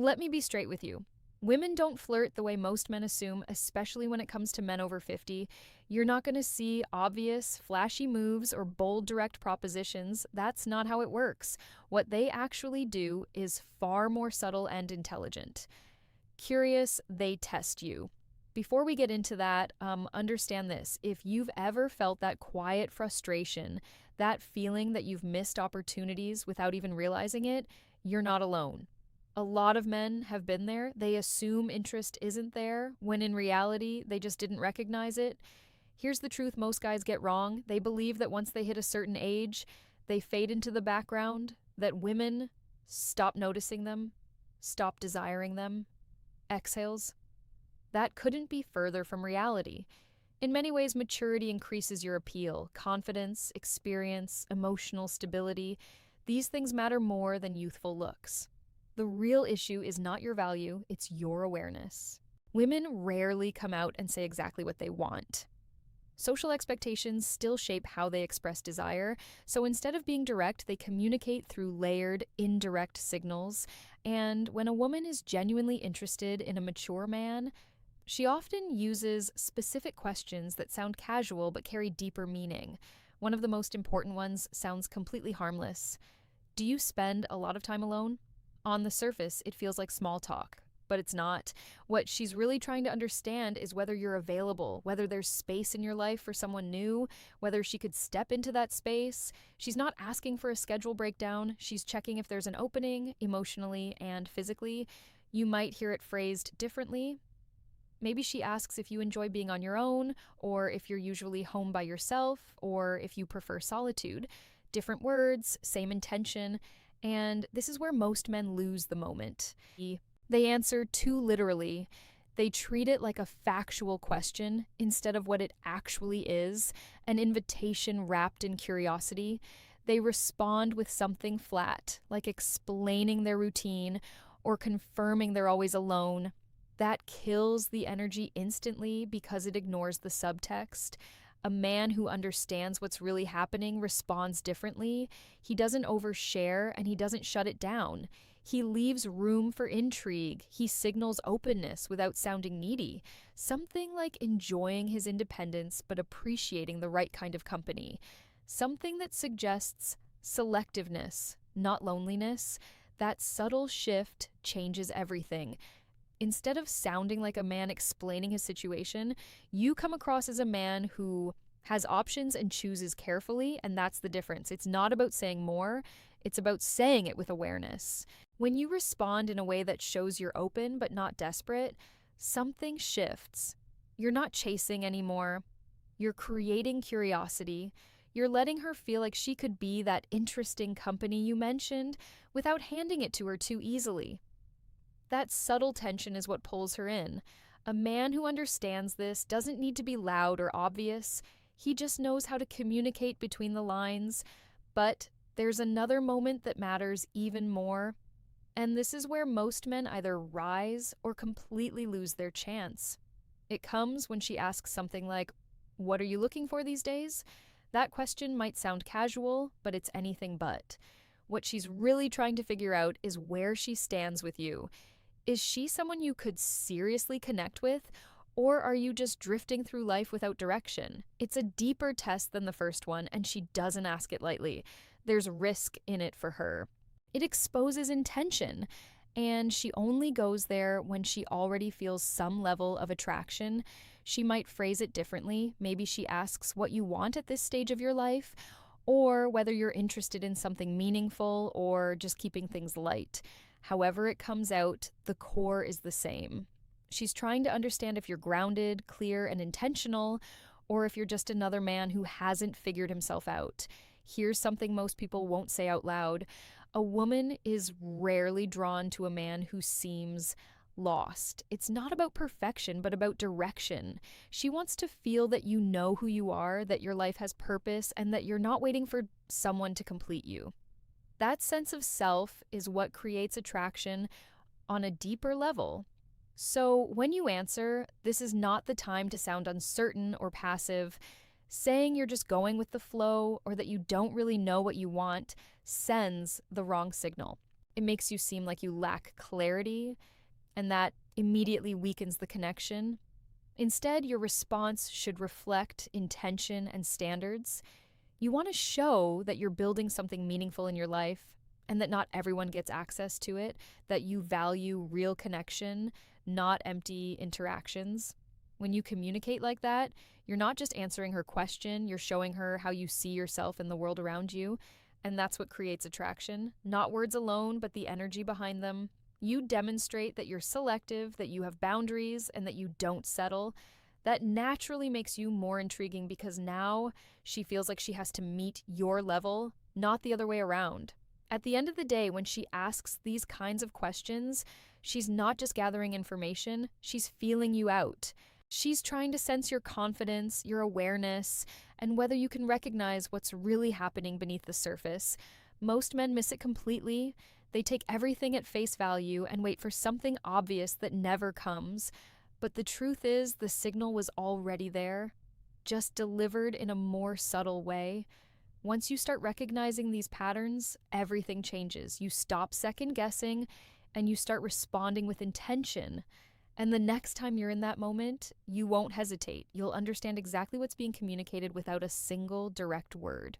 Let me be straight with you. Women don't flirt the way most men assume, especially when it comes to men over 50. You're not going to see obvious, flashy moves or bold, direct propositions. That's not how it works. What they actually do is far more subtle and intelligent. Curious, they test you. Before we get into that, understand this. If you've ever felt that quiet frustration, that feeling that you've missed opportunities without even realizing it, you're not alone. A lot of men have been there. They assume interest isn't there, when in reality, they just didn't recognize it. Here's the truth most guys get wrong. They believe that once they hit a certain age, they fade into the background, that women stop noticing them, stop desiring them, exhales. That couldn't be further from reality. In many ways, maturity increases your appeal, confidence, experience, emotional stability. These things matter more than youthful looks. The real issue is not your value, it's your awareness. Women rarely come out and say exactly what they want. Social expectations still shape how they express desire, so instead of being direct, they communicate through layered, indirect signals. And when a woman is genuinely interested in a mature man, she often uses specific questions that sound casual but carry deeper meaning. One of the most important ones sounds completely harmless. Do you spend a lot of time alone? On the surface, it feels like small talk, but it's not. What she's really trying to understand is whether you're available, whether there's space in your life for someone new, whether she could step into that space. She's not asking for a schedule breakdown. She's checking if there's an opening, emotionally and physically. You might hear it phrased differently. Maybe she asks if you enjoy being on your own, or if you're usually home by yourself, or if you prefer solitude. Different words, same intention. And this is where most men lose the moment. They answer too literally. They treat it like a factual question instead of what it actually is, an invitation wrapped in curiosity. They respond with something flat, like explaining their routine or confirming they're always alone. That kills the energy instantly because it ignores the subtext. A man who understands what's really happening responds differently. He doesn't overshare and he doesn't shut it down. He leaves room for intrigue. He signals openness without sounding needy. Something like enjoying his independence but appreciating the right kind of company. Something that suggests selectiveness, not loneliness. That subtle shift changes everything. Instead of sounding like a man explaining his situation, you come across as a man who has options and chooses carefully, and that's the difference. It's not about saying more, it's about saying it with awareness. When you respond in a way that shows you're open but not desperate, something shifts. You're not chasing anymore. You're creating curiosity. You're letting her feel like she could be that interesting company you mentioned without handing it to her too easily. That subtle tension is what pulls her in. A man who understands this doesn't need to be loud or obvious. He just knows how to communicate between the lines. But there's another moment that matters even more. And this is where most men either rise or completely lose their chance. It comes when she asks something like, "What are you looking for these days?" That question might sound casual, but it's anything but. What she's really trying to figure out is where she stands with you. Is she someone you could seriously connect with, or are you just drifting through life without direction? It's a deeper test than the first one, and she doesn't ask it lightly. There's risk in it for her. It exposes intention, and she only goes there when she already feels some level of attraction. She might phrase it differently. Maybe she asks what you want at this stage of your life, or whether you're interested in something meaningful or just keeping things light. However it comes out, the core is the same. She's trying to understand if you're grounded, clear, and intentional, or if you're just another man who hasn't figured himself out. Here's something most people won't say out loud. A woman is rarely drawn to a man who seems lost. It's not about perfection, but about direction. She wants to feel that you know who you are, that your life has purpose, and that you're not waiting for someone to complete you. That sense of self is what creates attraction on a deeper level. So when you answer, this is not the time to sound uncertain or passive. Saying you're just going with the flow or that you don't really know what you want sends the wrong signal. It makes you seem like you lack clarity, and that immediately weakens the connection. Instead, your response should reflect intention and standards. You want to show that you're building something meaningful in your life and that not everyone gets access to it, that you value real connection, not empty interactions. When you communicate like that, you're not just answering her question, you're showing her how you see yourself in the world around you. And that's what creates attraction. Not words alone, but the energy behind them. You demonstrate that you're selective, that you have boundaries, and that you don't settle. That naturally makes you more intriguing because now she feels like she has to meet your level, not the other way around. At the end of the day, when she asks these kinds of questions, she's not just gathering information, she's feeling you out. She's trying to sense your confidence, your awareness, and whether you can recognize what's really happening beneath the surface. Most men miss it completely. They take everything at face value and wait for something obvious that never comes. But the truth is, the signal was already there, just delivered in a more subtle way. Once you start recognizing these patterns, everything changes. You stop second guessing and you start responding with intention. And the next time you're in that moment, you won't hesitate. You'll understand exactly what's being communicated without a single direct word.